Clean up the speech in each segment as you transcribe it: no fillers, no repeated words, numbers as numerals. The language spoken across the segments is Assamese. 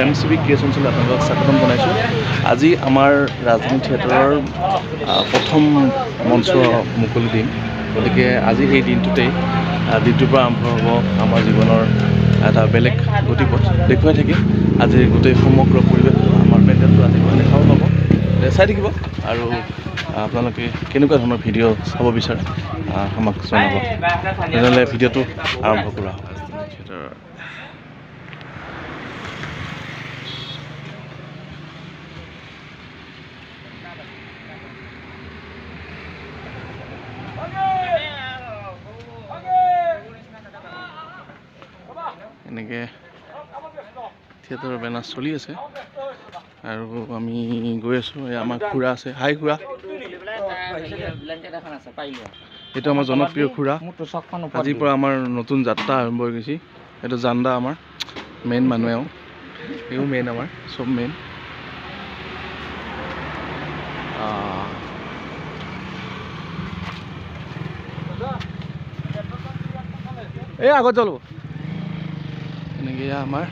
MCB কেছ অঞ্চলত আপোনালোকক স্বাগতম জনাইছোঁ। আজি আমাৰ ৰাজধানী থিয়েটাৰৰ প্ৰথম মঞ্চ মুকলি দিন। গতিকে আজি এই দিনটোতেই দিনটোৰ পৰা আৰম্ভ হ'ব আমাৰ জীৱনৰ এটা বেলেগ গতিপথ দেখুৱাই থাকিম। আজি গোটেই সমগ্ৰ পৰিৱেশ আমাৰ পেণ্ডেলটো আজি দেখাও পাব, চাই থাকিব আৰু আপোনালোকে কেনেকুৱা ধৰণৰ ভিডিঅ' চাব বিচাৰে আমাক জনাব। তেনেহ'লে ভিডিঅ'টো আৰম্ভ কৰা হ'ব। এনেকৈ থিয়েটাৰৰ বেনাৰ চলি আছে আৰু আমি গৈ আছোঁ। আমাৰ খুৰা আছে। হাই খুৰা। এইটো আমাৰ জনপ্ৰিয় খুৰা। আজিৰ পৰা আমাৰ নতুন যাত্ৰা আৰম্ভ হৈ গৈছে। এইটো জান্দা আমাৰ মেইন মানুহে, এইও মেইন, আমাৰ চব মেইন। এই আগত যাব এনেকৈ আমাৰ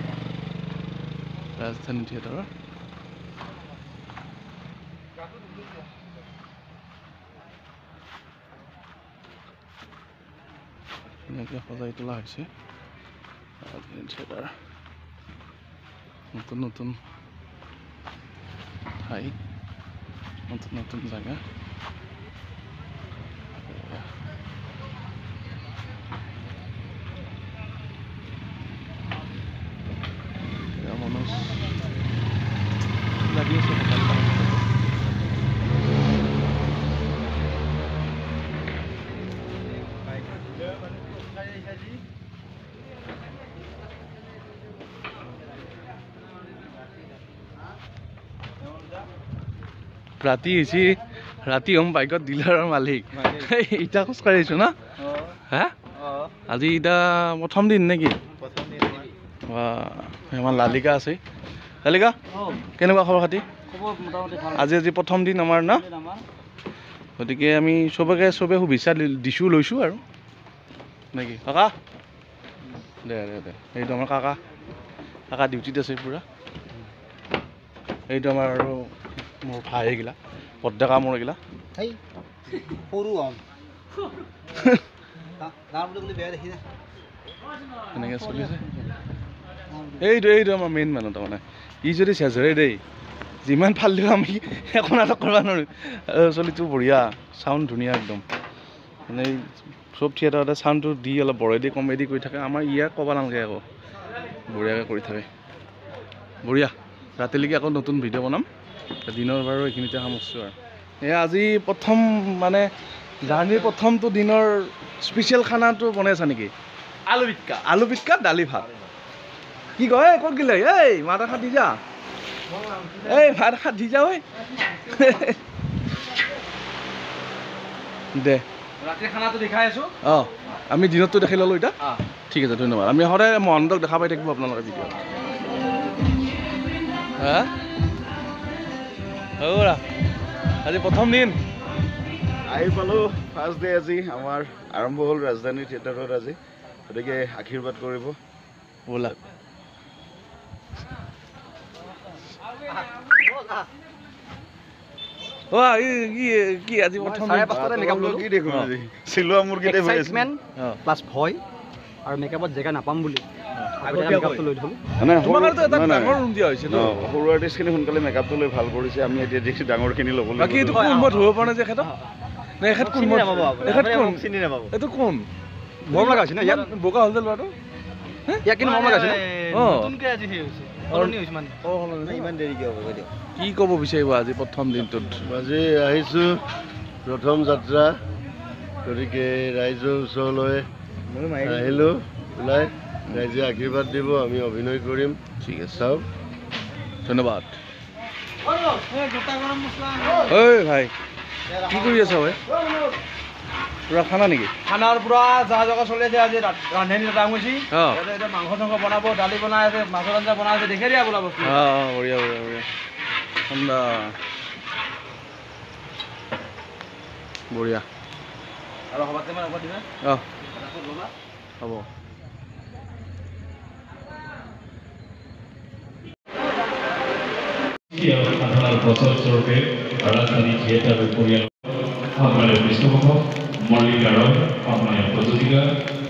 ৰাজধানী থিয়েটাৰৰ এনেকৈ সজাই তোলা হৈছে ৰাজধানী থিয়েটাৰ। নতুন নতুন ঠাই, নতুন নতুন জেগা। লাগি আছে ৰাতি হৈছে। ৰাতি হ'ম বাইকত ডিলাৰৰ মালিক ইটা খোজকাঢ়ি আহিছোঁ না। হা আজি ইটা প্ৰথম দিন নেকি? আমাৰ লালিকা আছে। লালিকা, কেনেকুৱা খবৰ খাতি? আজি প্ৰথম দিন আমাৰ না। গতিকে আমি চবে শুভেচ্ছা দিছোঁ, লৈছোঁ আৰু নেকি কাকা? দে এইটো আমাৰ কাকা ডিউটিত আছে পূৰা। এইটো আমাৰ আৰু মোৰ ভাই এইগিলা পদ্মাকা মোৰ এইগিলা এনেকৈ চলিছে। এইটো আমাৰ মেইন মানুহ। তাৰমানে ই যদি চেজৰে দেই, যিমান ফালিলেও আমি একো নাটক কৰিব নোৱাৰোঁ। চলিটো বঢ়িয়া, চাউণ্ড ধুনীয়া একদম। মানে চব থিয়েটাৰতে চাউণ্ডটো দি অলপ বঢ়াই দি কমেডি কৰি থাকে। আমাৰ ইয়াক ক'ব নালাগে, আকৌ বঢ়িয়াকৈ কৰি থাকে, বঢ়িয়া। ৰাতিলৈকে আকৌ নতুন ভিডিঅ' বনাম। দিনৰ বাৰু এইখিনিতে সামৰিছোঁ আৰু এয়া আজি প্ৰথম মানে জাৰ্ণিৰ প্ৰথমটো দিনৰ স্পেচিয়েল খানাটো বনাইছা নেকি? আলু পিটকা দালি ভাত। কি কয় ক'ত গ'লে? এই মাত এষাৰ দি যা, ভাত এষাৰ দি যা ঐ। দে ৰাতিৰ খানাটো দেখাই আছোঁ। আমি দিনতটো দেখাই ল'লোঁ এতিয়া। ঠিক আছে, ধন্যবাদ। আমি সদায় মহানন্দক দেখা পাই থাকিব আপোনালোকে ভিডিঅ'ত। হা আজি প্ৰথম দিন আহি পালোঁ। ফাৰ্ষ্ট ডে আজি আমাৰ আৰম্ভ হ'ল ৰাজধানী থিয়েটাৰত আজি। গতিকে আশীৰ্বাদ কৰিব ব'লা। কি আজি প্ৰথম কি দেখোঁ চিলোৱা মোৰ কেতিয়া প্লাছ ভয় আৰু মেকআপত জেগা নাপাম বুলি সৰু আৰ্টিষ্টখিনি সোনকালে মেকআপটো লৈ ভাল কৰিছে। আমি এতিয়া দেখিছোঁ ডাঙৰখিনি ল'ব লাগিব। এইটো কোন মই ধৰিব পৰা নাই যে এখেতক। এইটো কোন মৰম লগা হৈছে ন ইয়াত? বগা হ'ল যে ল'ৰাটো, ইয়াক কিন্তু মৰম লগা হৈছে। ইমান দেৰিকৈ হ'ব দিয়ক। কি ক'ব বিচাৰিব আজি প্ৰথম দিনটোত? আজি আহিছোঁ প্ৰথম যাত্ৰা, গতিকে ৰাইজৰ ওচৰলৈ আহিলোঁ ওলাই। ৰাইজে আশীৰ্বাদ দিব, আমি অভিনয় কৰিম। ঠিক আছে, চাওক। ধন্যবাদ। ঐ ভাই, কি কৰি আছ ভাই? পূৰা খানা নেকি? খানাৰ পূৰা যা জগা চলি আছে। আজি ৰান্ধনি দাদা গৈছে, মাংস চাংস বনাব, দালি বনাই আছে, মাছৰ আঞ্জা বনাই আছে। দেখে দিয়া বোলা বস্তু। বঢ়িয়া বঢ়িয়া বঢ়িয়া, ঠাণ্ডা বঢ়িয়া। আৰু সভাত কিমান হ'ব দিবা? হ'ব। সৃষ্টি আৰু সাধনাৰ প্ৰচাৰস্বৰূপে ৰাজধানী থিয়েটাৰ পৰিয়াল সন্মানীয় পৃষ্ঠপোষক মল্লিকা ৰয়, সন্মানীয় প্ৰযোজিকা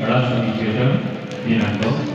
ৰাজধানী থিয়েটাৰ দিনাংক